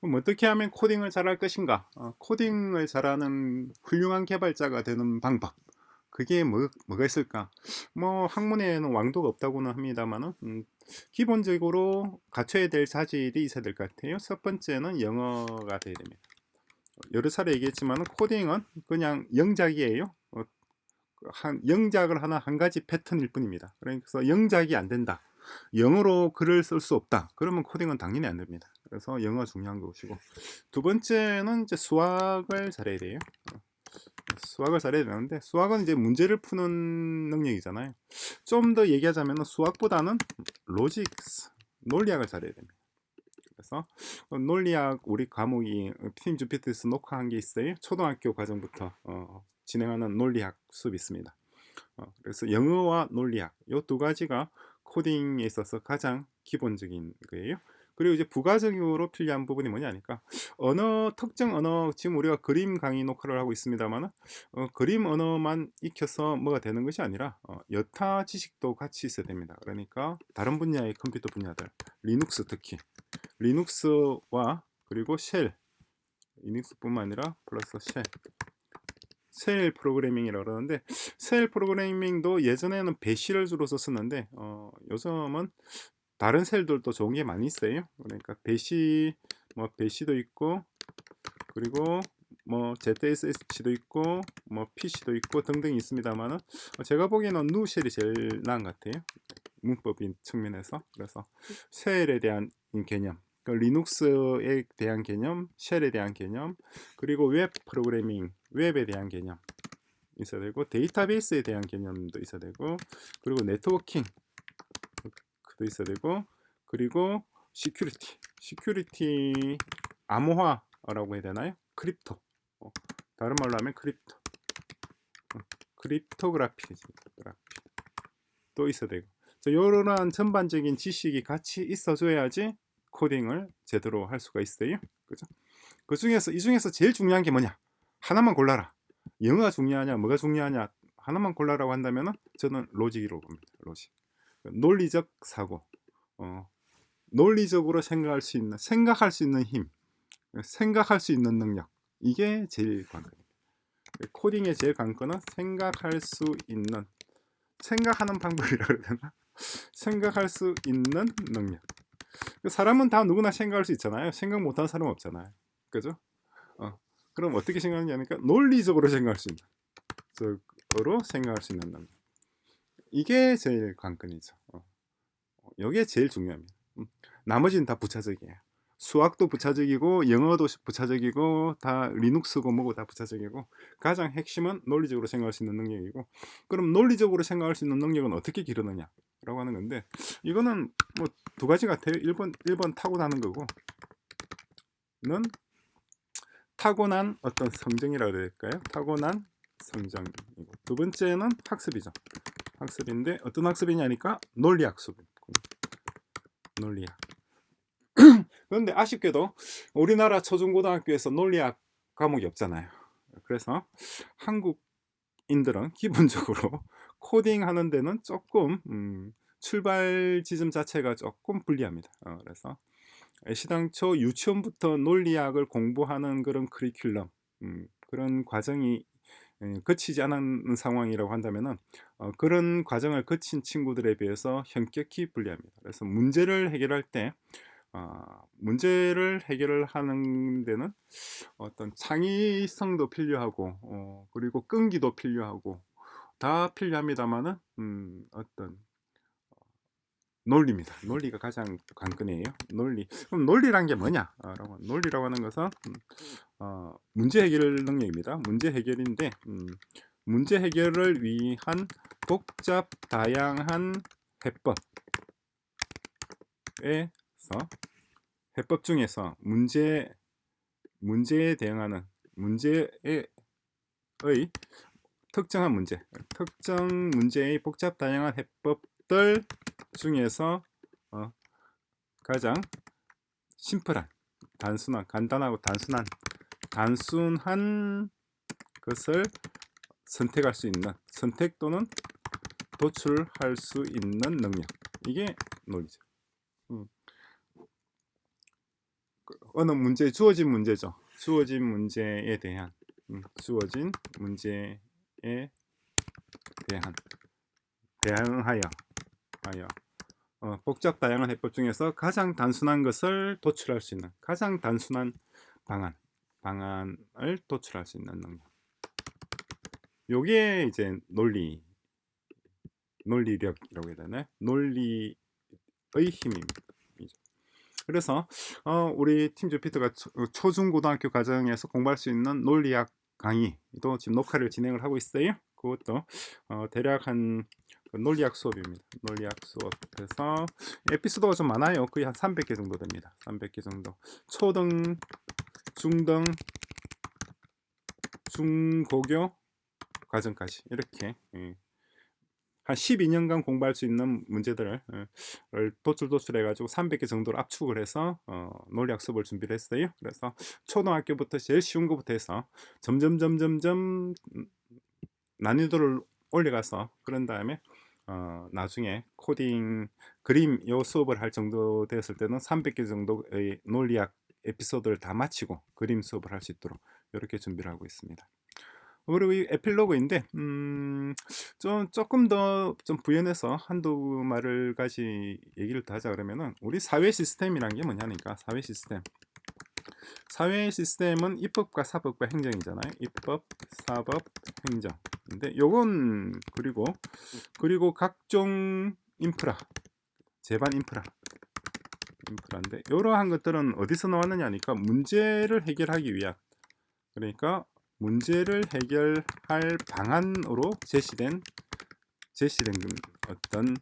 그럼 어떻게 하면 코딩을 잘할 것인가? 코딩을 잘하는 훌륭한 개발자가 되는 방법. 그게 뭐가 있을까? 뭐 학문에는 왕도가 없다고는 합니다만은 기본적으로 갖춰야 될 자질이 있어야 될 것 같아요. 첫 번째는 영어가 돼야 됩니다. 여러 차례 얘기했지만 코딩은 그냥 영작이에요. 영작을 하나 한 가지 패턴일 뿐입니다. 그래서 영작이 안 된다. 영어로 글을 쓸 수 없다. 그러면 코딩은 당연히 안 됩니다. 그래서 영어 중요한 것이고, 두 번째는 이제 수학을 잘해야 돼요. 수학을 잘해야 되는데, 수학은 이제 문제를 푸는 능력이잖아요. 좀 더 얘기하자면 수학보다는 로직스, 논리학을 잘해야 됩니다. 그래서 논리학 우리 과목이 팀 주피터에서 녹화한 게 있어요. 초등학교 과정부터 진행하는 논리학 수업이 있습니다. 그래서 영어와 논리학 이 두 가지가 코딩에 있어서 가장 기본적인 거예요. 그리고 이제 부가적으로 필요한 부분이 뭐냐니까 언어, 특정 언어, 지금 우리가 그림 강의 녹화를 하고 있습니다만 그림 언어만 익혀서 뭐가 되는 것이 아니라 여타 지식도 같이 있어야 됩니다. 그러니까 다른 분야의 컴퓨터 분야들, 리눅스 특히 리눅스와 그리고 쉘, 리눅스뿐만 아니라 플러스 쉘 프로그래밍이라고 그러는데, 쉘 프로그래밍도 예전에는 배시를 주로 썼었는데 요즘은 다른 쉘들도 좋은 게 많이 있어요. 그러니까 배시, 뭐 배시도 있고, 그리고 뭐 ZSH도 있고, 뭐 PC도 있고 등등 있습니다만은 제가 보기에는 누쉘이 제일 나은 것 같아요. 문법인 측면에서. 그래서 쉘에 대한 개념, 리눅스에 대한 개념, 쉘에 대한 개념, 그리고 웹 프로그래밍, 웹에 대한 개념 있어야 되고, 데이터베이스에 대한 개념도 있어야 되고, 그리고 네트워킹도 있어야 되고, 그리고 시큐리티 암호화라고 해야 되나요? 크립토, 다른 말로 하면 크립토그라피도 있어야 되고, 이런 전반적인 지식이 같이 있어줘야지 코딩을 제대로 할 수가 있어요. 그죠? 이 중에서 제일 중요한 게 뭐냐? 하나만 골라라. 영어가 중요하냐, 뭐가 중요하냐, 하나만 골라라고 한다면 저는 로직이라고 봅니다. 로직. 논리적 사고, 논리적으로 생각할 수 있는 힘, 생각할 수 있는 능력. 이게 제일 관건입니다. 코딩의 제일 관건은 생각할 수 있는, 생각하는 방법이라 그래야 되나? 생각할 수 있는 능력. 사람은 다 누구나 생각할 수 있잖아요. 생각 못하는 사람 없잖아요. 그죠? 그럼 어떻게 생각하냐니까 논리적으로 생각할 수 있는, 적으로 생각할 수 있는 능력. 이게 제일 관건이죠. 이게 제일 중요합니다. 나머지는 다 부차적이에요. 수학도 부차적이고 영어도 부차적이고 다 리눅스고 뭐고 다 부차적이고, 가장 핵심은 논리적으로 생각할 수 있는 능력이고, 그럼 논리적으로 생각할 수 있는 능력은 어떻게 기르느냐 라고 하는 건데, 이거는 뭐 두 가지 같아요. 1번 타고나는 거고, 는 타고난 어떤 성정이라고 해야 될까요? 타고난 성정이고, 두 번째는 학습이죠. 학습인데 어떤 학습이냐니까 논리학습. 논리학. 그런데 아쉽게도 우리나라 초중고등학교에서 논리학 과목이 없잖아요. 그래서 한국인들은 기본적으로 코딩하는 데는 조금 출발 지점 자체가 조금 불리합니다. 그래서 애시당초 유치원부터 논리학을 공부하는 그런 커리큘럼, 그런 과정이 거치지 않은 상황이라고 한다면은 그런 과정을 거친 친구들에 비해서 현격히 불리합니다. 그래서 문제를 해결할 때 문제를 해결을 하는 데는 어떤 창의성도 필요하고 그리고 끈기도 필요하고 다 필요합니다만은 어떤 논리입니다. 논리가 가장 관건이에요. 논리. 그럼 논리란 게 뭐냐? 논리라고 하는 것은 문제 해결 능력입니다. 문제 해결인데 문제 해결을 위한 복잡 다양한 해법 중에서 문제에 대응하는 문제의 특정 문제의 복잡 다양한 해법들 중에서 가장 심플한, 간단하고 단순한 것을 선택할 수 있는, 선택 또는 도출할 수 있는 능력. 이게 논리죠. 어느 문제, 주어진 문제죠. 주어진 문제에 대한 주어진 문제에 대한 대항하여 복잡 다양한 해법 중에서 가장 단순한 것을 도출할 수 있는, 가장 단순한 방안을 도출할 수 있는 능력. 요게 이제 논리력이라고 해야 되나요? 논리의 힘입니다. 그래서 우리 팀 주피터가 초중고등학교 과정에서 공부할 수 있는 논리학 강의도 지금 녹화를 진행을 하고 있어요. 그것도 대략 한 논리학 수업입니다. 논리학 수업에서 에피소드가 좀 많아요. 거의 한 300개 정도 됩니다. 300개 정도. 초등, 중등, 중고교 과정까지 이렇게 한 12년간 공부할 수 있는 문제들을 도출해가지고 300개 정도로 압축을 해서 논리학 수업을 준비를 했어요. 그래서 초등학교부터 제일 쉬운 것부터 해서 점점 난이도를 올려가서 그런 다음에 나중에 코딩, 그림 요 수업을 할 정도 되었을 때는 300개 정도의 논리학 에피소드를 다 마치고 그림 수업을 할 수 있도록 이렇게 준비를 하고 있습니다. 그리고 이 에필로그인데 조금 더 좀 부연해서 한두 말을 가지 얘기를 더 하자 그러면은, 우리 사회 시스템이란 게 뭐냐니까. 사회 시스템은 입법과 사법과 행정이잖아요. 입법, 사법, 행정. 근데 요건 그리고 각종 인프라, 제반 인프라인데, 이러한 것들은 어디서 나왔느냐니까 문제를 해결하기 위한, 그러니까 문제를 해결할 방안으로 제시된 어떤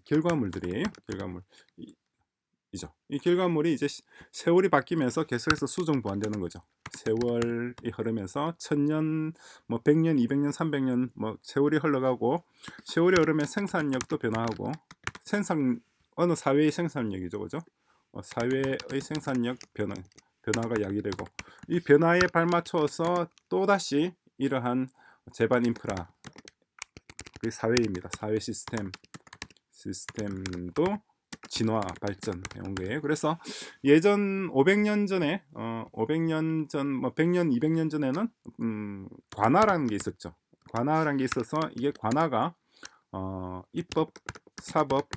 결과물들이에요. 이 결과물이 이제 세월이 바뀌면서 계속해서 수정 보완되는 거죠. 세월이 흐르면서 1000년, 뭐 100년, 200년, 300년 뭐 세월이 흘러가고, 세월이 흐르면 생산력도 변화하고, 어느 사회의 생산력이죠, 그죠? 사회의 생산력 변화가 야기되고, 이 변화에 발맞춰서 또다시 이러한 제반 인프라, 그 사회입니다. 사회 시스템도 진화 발전해온 거예요. 그래서 예전 500년 전에 500년 전, 뭐 100년, 200년 전에는 관아라는 게 있었죠. 관아라는 게 있어서, 이게 관아가 입법, 사법,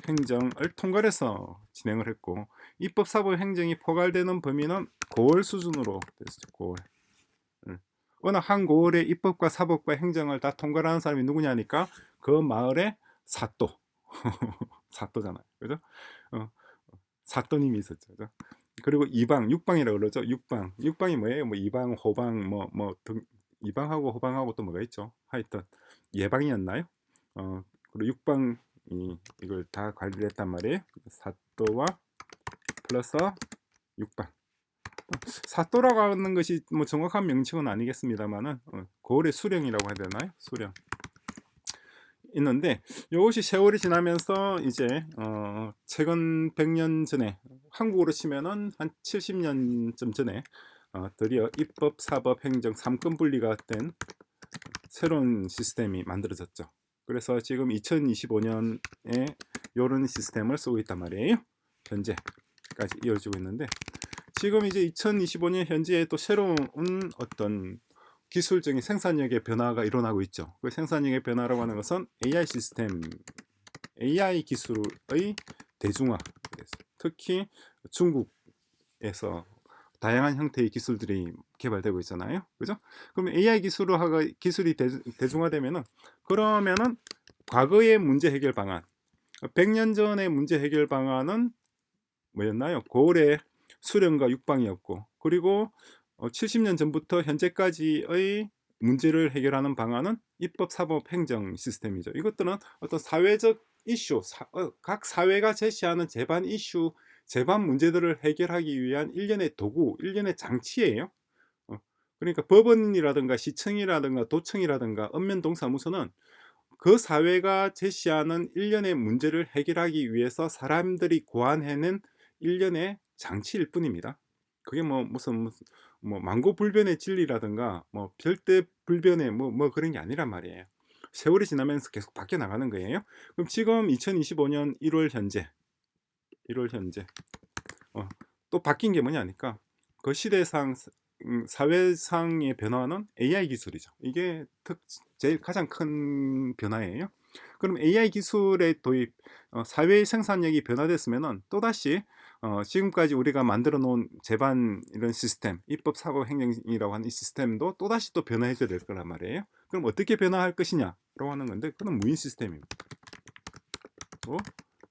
행정을 통괄해서 진행을 했고, 입법, 사법, 행정이 포괄되는 범위는 고을 수준으로 됐었죠. 고을. 어느 한 고을의 입법과 사법과 행정을 다 통괄하는 사람이 누구냐니까, 그 마을의 사또. 사또잖아요, 그죠? 사또님이 있었죠, 그죠? 그리고 육방이라고 그러죠. 육방이 뭐예요? 뭐 이방, 호방, 이방하고 호방하고 또 뭐가 있죠? 하여튼 예방이었나요? 그리고 육방이 이걸 다 관리를 했단 말이에요. 사또와 플러스 육방. 사또라고 하는 것이 뭐 정확한 명칭은 아니겠습니다만은 고을의 수령이라고 해야 되나요? 수령 있는데, 이것이 세월이 지나면서 이제 최근 100년 전에, 한국으로 치면은 한 70년쯤 전에 드디어 입법, 사법, 행정 3권 분리가 된 새로운 시스템이 만들어졌죠. 그래서 지금 2025년에 이런 시스템을 쓰고 있단 말이에요. 현재까지 이어지고 있는데, 지금 이제 2025년 현재에 또 새로운 어떤 기술적인 생산력의 변화가 일어나고 있죠. 그 생산력의 변화라고 하는 것은 AI 기술의 대중화, 특히 중국에서 다양한 형태의 기술들이 개발되고 있잖아요, 그죠? 그럼 AI 기술이 대중화되면은, 그러면은 과거의 문제 해결 방안, 100년 전의 문제 해결 방안은 뭐였나요? 고을의 수령과 육방이었고, 그리고 70년 전부터 현재까지의 문제를 해결하는 방안은 입법, 사법, 행정 시스템이죠. 이것들은 어떤 사회적 이슈, 각 사회가 제시하는 제반 이슈, 제반 문제들을 해결하기 위한 일련의 도구, 일련의 장치예요. 그러니까 법원이라든가 시청이라든가 도청이라든가 읍면동사무소는 그 사회가 제시하는 일련의 문제를 해결하기 위해서 사람들이 고안해낸 일련의 장치일 뿐입니다. 그게 무슨 만고불변의 진리라든가 뭐 별대불변의 뭐 그런 게 아니란 말이에요. 세월이 지나면서 계속 바뀌어 나가는 거예요. 그럼 지금 2025년 1월 현재 또 바뀐 게 뭐냐니까 그 시대상 사회상의 변화는 AI 기술이죠. 이게 제일 가장 큰 변화예요. 그럼 AI 기술의 도입, 사회의 생산력이 변화됐으면은 또다시 지금까지 우리가 만들어 놓은 제반 이런 시스템, 입법, 사법, 행정이라고 하는 이 시스템도 또다시 또 변화해줘야 될 거란 말이에요. 그럼 어떻게 변화할 것이냐라고 하는 건데, 그건 무인 시스템입니다.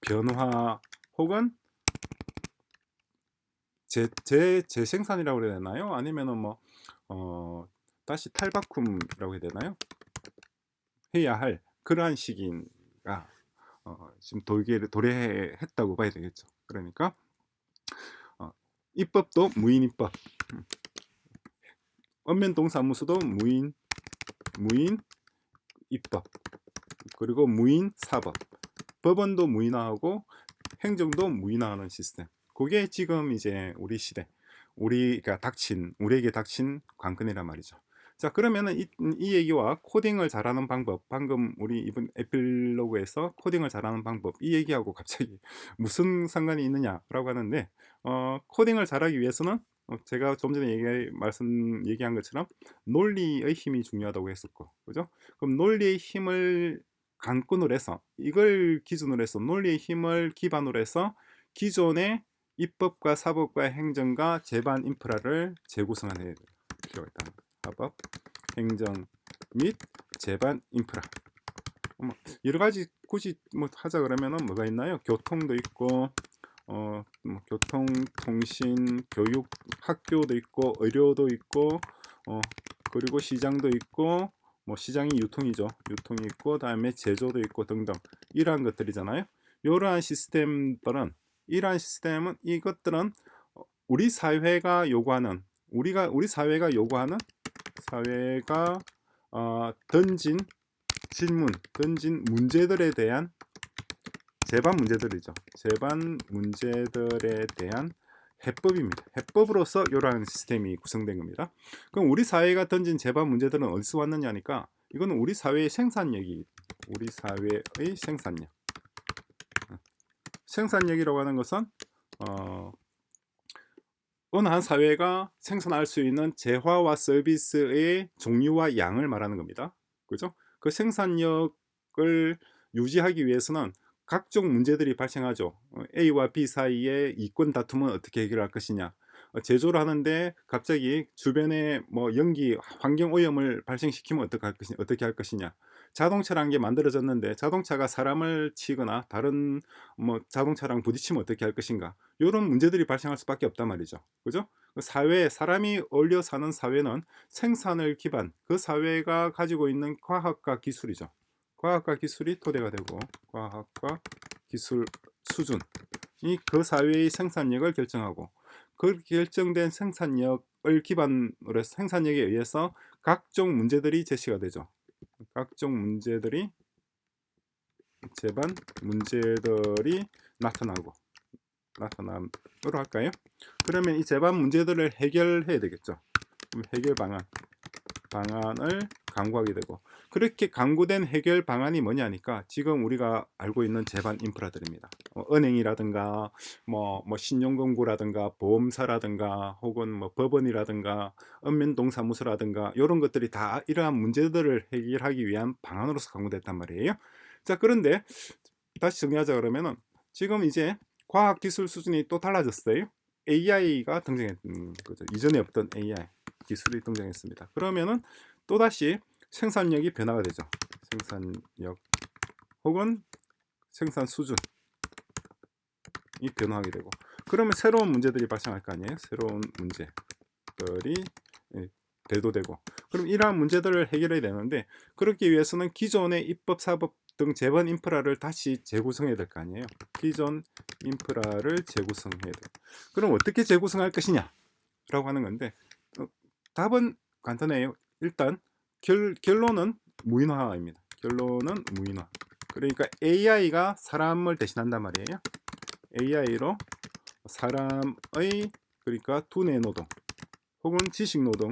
변화 혹은 재생산이라고 해야 되나요? 아니면은 다시 탈바꿈이라고 해야 되나요? 해야 할 그러한 시기가 지금 도래했다고 봐야 되겠죠. 그러니까 입법도 무인 입법, 언면동사무소도 무인 입법, 그리고 무인 사법, 법원도 무인화하고 행정도 무인화하는 시스템. 그게 지금 이제 우리 시대, 우리에게 닥친 관건이란 말이죠. 자, 그러면은 이 얘기와 코딩을 잘하는 방법, 방금 우리 이번 에필로그에서 코딩을 잘하는 방법, 이 얘기하고 갑자기 무슨 상관이 있느냐라고 하는데, 코딩을 잘하기 위해서는 제가 좀 전에 얘기한 것처럼 논리의 힘이 중요하다고 했었고, 그죠? 그럼 논리의 힘을 간꾼으로 해서, 이걸 기준으로 해서, 논리의 힘을 기반으로 해서 기존의 입법과 사법과 행정과 제반 인프라를 재구성해야 필요가 있다. 사법, 행정 및 제반 인프라. 여러 가지 굳이 하자 그러면은 뭐가 있나요? 교통도 있고, 교통, 통신, 교육, 학교도 있고, 의료도 있고, 그리고 시장도 있고, 시장이 유통이죠. 유통이 있고, 다음에 제조도 있고 등등 이러한 것들이잖아요. 이러한 시스템은 이것들은 우리 사회가 요구하는 사회가 던진 문제들에 대한 제반 문제들에 대한 해법입니다. 해법으로서 이러한 시스템이 구성된 겁니다. 그럼 우리 사회가 던진 제반 문제들은 어디서 왔느냐니까, 이거는 우리 사회의 생산력이라고 하는 것은 어느 한 사회가 생산할 수 있는 재화와 서비스의 종류와 양을 말하는 겁니다. 그죠? 그 생산력을 유지하기 위해서는 각종 문제들이 발생하죠. A와 B 사이의 이권 다툼은 어떻게 해결할 것이냐. 제조를 하는데 갑자기 주변에 연기, 환경 오염을 발생시키면 어떻게 할 것이냐. 자동차라는 게 만들어졌는데 자동차가 사람을 치거나 다른 자동차랑 부딪히면 어떻게 할 것인가. 이런 문제들이 발생할 수밖에 없단 말이죠. 그죠? 사람이 어울려 사는 사회는 생산을 기반, 그 사회가 가지고 있는 과학과 기술이죠. 과학과 기술이 토대가 되고, 과학과 기술 수준이 그 사회의 생산력을 결정하고, 그 결정된 생산력을 기반으로 해서 생산력에 의해서 각종 문제들이 제시가 되죠. 각종 문제들이 제반 문제들이 나타남으로 할까요? 그러면 이 제반 문제들을 해결해야 되겠죠. 해결 방안을 강구하게 되고, 그렇게 강구된 해결 방안이 뭐냐니까 지금 우리가 알고 있는 제반 인프라들입니다. 은행이라든가 신용금고라든가 보험사라든가 혹은 법원이라든가 읍면동사무소라든가 이런 것들이 다 이러한 문제들을 해결하기 위한 방안으로서 강구됐단 말이에요. 자, 그런데 다시 정리하자 그러면은 지금 이제 과학기술 수준이 또 달라졌어요. AI가 등장했던 거죠. 이전에 없던 AI 기술이 등장했습니다. 그러면은 또다시 생산력이 변화가 되죠. 생산력 혹은 생산 수준이 변화하게 되고, 그러면 새로운 문제들이 발생할 거 아니에요. 새로운 문제들이 대두되고, 그럼 이러한 문제들을 해결해야 되는데, 그렇기 위해서는 기존의 입법, 사법 등 제반 인프라를 다시 재구성해야 될 거 아니에요. 기존 인프라를 재구성해야 돼. 그럼 어떻게 재구성할 것이냐 라고 하는 건데, 답은 간단해요. 일단 결론은 무인화입니다. 결론은 무인화. 그러니까 AI가 사람을 대신한단 말이에요. AI로 사람의, 그러니까 두뇌 노동 혹은 지식 노동을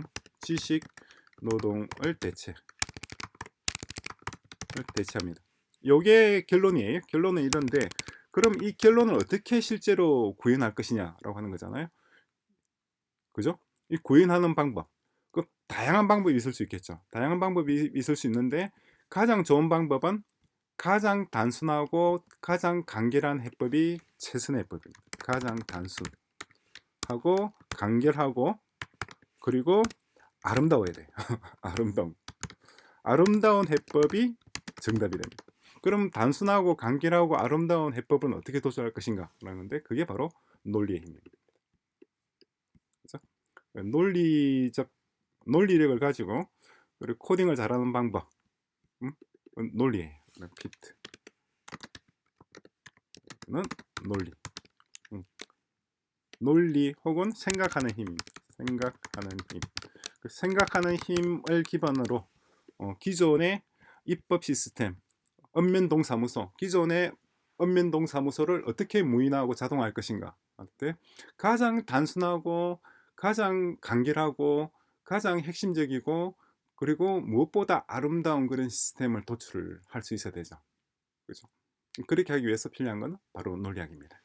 대체합니다. 요게 결론이에요. 결론은 이런데, 그럼 이 결론을 어떻게 실제로 구현할 것이냐라고 하는 거잖아요. 그죠? 이 구현하는 방법. 그 다양한 방법이 있을 수 있겠죠. 다양한 방법이 있을 수 있는데 가장 좋은 방법은 가장 단순하고 가장 간결한 해법이 최선의 해법입니다. 가장 단순하고 간결하고 그리고 아름다워야 돼요. 아름다운 해법이 정답이 됩니다. 그럼 단순하고 간결하고 아름다운 해법은 어떻게 도출할 것인가 라는데 그게 바로 논리의 힘입니다. 그렇죠? 논리력을 가지고 그리고 코딩을 잘하는 방법, 논리예요. 피트는 논리, 논리 혹은 생각하는 힘, 생각하는 힘을 기반으로 기존의 입법 시스템, 읍면동사무소, 기존의 읍면동사무소를 어떻게 무인화하고 자동화할 것인가 할 때 가장 단순하고 가장 간결하고 가장 핵심적이고 그리고 무엇보다 아름다운 그런 시스템을 도출할 수 있어야 되죠. 그렇죠? 그렇게 하기 위해서 필요한 건 바로 논리학입니다.